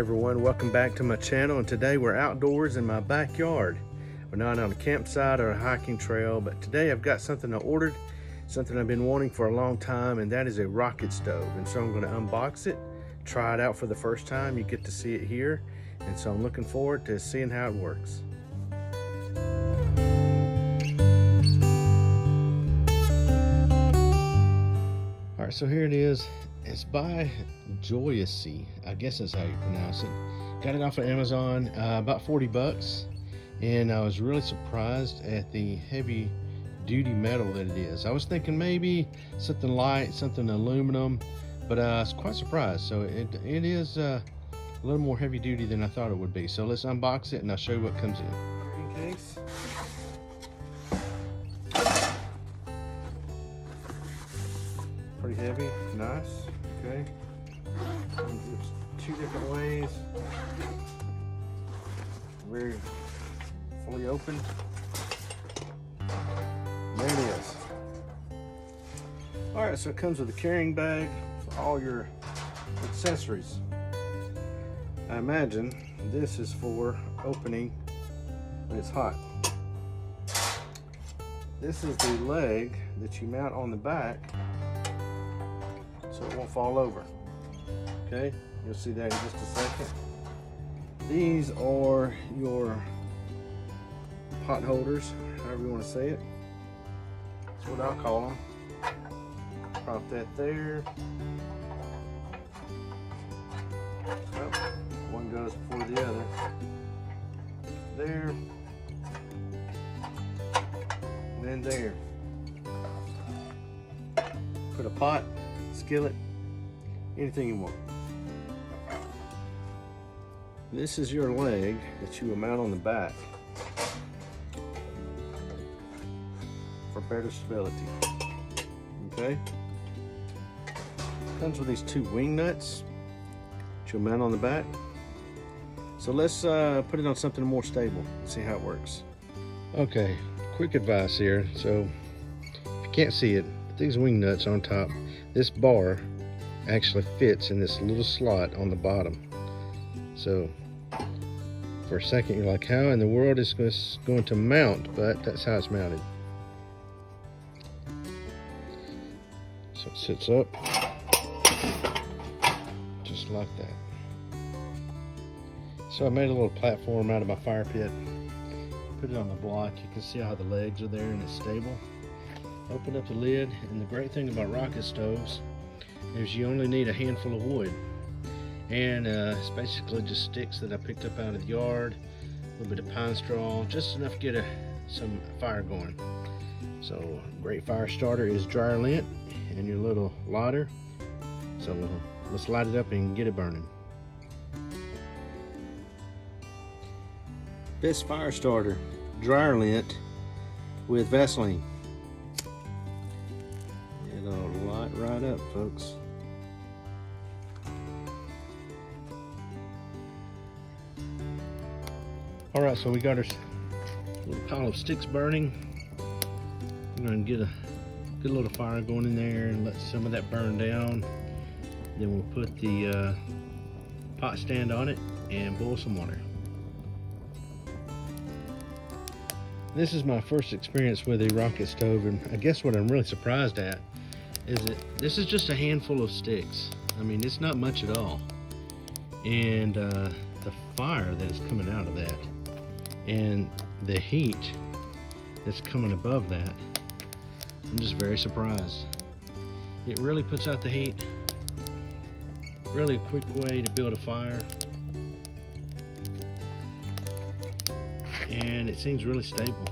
everyone, welcome back to my channel, and today we're outdoors in my backyard. We're not on a campsite or a hiking trail, but today I've got something I ordered, something I've been wanting for a long time, and that is a rocket stove. And so I'm going to unbox it, try it out for the first time. You get to see it here, and so I'm looking forward to seeing how it works. All right, so here it is. It's by Joyacy, I guess that's how you pronounce it. Got it off of Amazon, about 40 bucks. And I was really surprised at the heavy duty metal that it is. I was thinking maybe something light, something aluminum, but I was quite surprised. So it is a little more heavy duty than I thought it would be. So let's unbox it and I'll show you what comes in. Case. Pretty heavy, nice. Okay, there's two different ways. Very fully open. There it is. All right, so it comes with a carrying bag for all your accessories. I imagine this is for opening when it's hot. This is the leg that you mount on the back so it won't fall over. Okay, you'll see that in just a second. These are your pot holders, however you want to say it. That's what I'll call them. Prop that there. Oh, one goes before the other. There. And then there. Put a pot, skillet, anything you want. This is your leg that you will mount on the back for better stability. Okay? Comes with these two wing nuts that you'll mount on the back. So let's put it on something more stable and see how it works. Okay, quick advice here. So if you can't see it, these wing nuts on top, this bar actually fits in this little slot on the bottom. So for a second you're like, how in the world is this going to mount? But that's how it's mounted. So it sits up just like that. So I made a little platform out of my fire pit, put it on the block. You can see how the legs are there and it's stable. Open up the lid, and the great thing about rocket stoves is you only need a handful of wood, and it's basically just sticks that I picked up out of the yard, a little bit of pine straw, just enough to get some fire going. So great fire starter is dryer lint and your little lighter. So let's light it up and get it burning. Best fire starter, dryer lint with Vaseline. It'll light right up, folks. All right, so we got our little pile of sticks burning. I'm gonna get a good little fire going in there and let some of that burn down. Then we'll put the pot stand on it and boil some water. This is my first experience with a rocket stove, and I guess what I'm really surprised at is that this is just a handful of sticks. I mean, it's not much at all. And the fire that is coming out of that and the heat that's coming above that, I'm just very surprised. It really puts out the heat. Really a quick way to build a fire. And it seems really stable.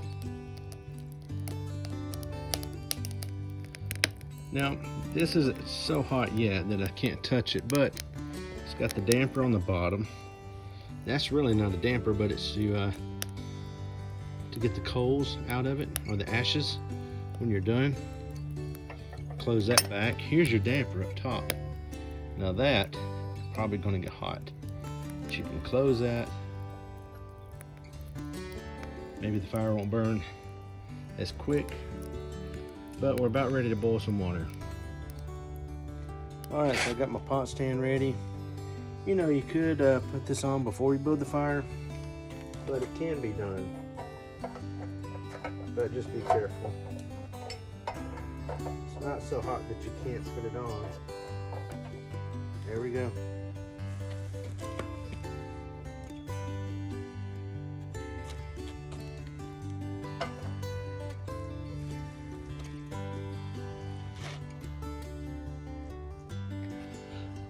Now, this isn't so hot yet that I can't touch it, but it's got the damper on the bottom. That's really not a damper, but it's to get the coals out of it, or the ashes, when you're done. Close that back. Here's your damper up top. Now that is probably going to get hot, but you can close that. Maybe the fire won't burn as quick, but we're about ready to boil some water. All right, so I got my pot stand ready. You know, you could put this on before you build the fire, but it can be done. But just be careful. It's not so hot that you can't put it on. There we go.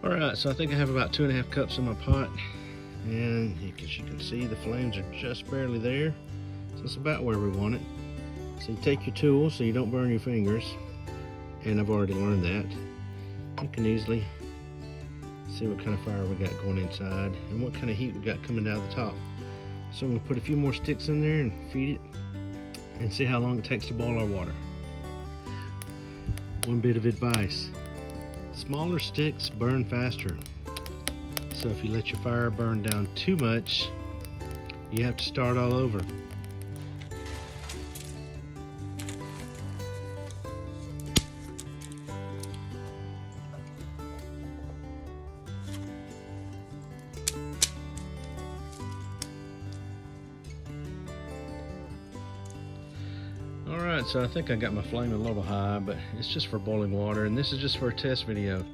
Alright, so I think I have about 2.5 cups in my pot, and as you can see, the flames are just barely there, so it's about where we want it. So you take your tool so you don't burn your fingers, and I've already learned that. You can easily see what kind of fire we got going inside and what kind of heat we got coming out of the top. So I'm going to put a few more sticks in there and feed it and see how long it takes to boil our water. One bit of advice: smaller sticks burn faster. So if you let your fire burn down too much, you have to start all over. Alright, so I think I got my flame a little high, but it's just for boiling water, and this is just for a test video,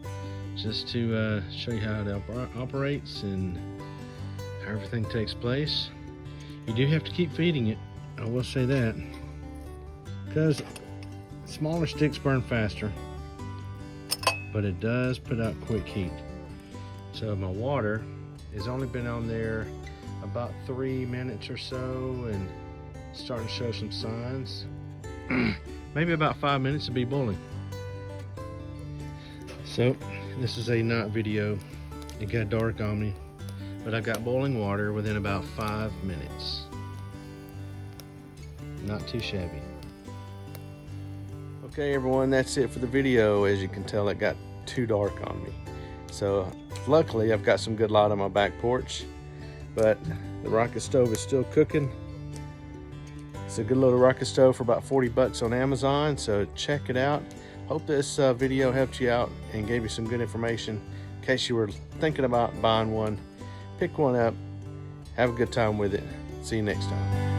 just to show you how it operates and how everything takes place. You do have to keep feeding it, I will say that, because smaller sticks burn faster, but it does put out quick heat. So my water has only been on there about 3 minutes or so, and starting to show some signs. Maybe about 5 minutes to be boiling. So this is a night video. It got dark on me, but I got boiling water within about 5 minutes. Not too shabby. Okay everyone, that's it for the video. As you can tell, it got too dark on me. So luckily I've got some good light on my back porch, but the rocket stove is still cooking. It's a good little rocket stove for about 40 bucks on Amazon, so check it out. Hope this video helped you out and gave you some good information in case you were thinking about buying one. Pick one up, have a good time with it. See you next time.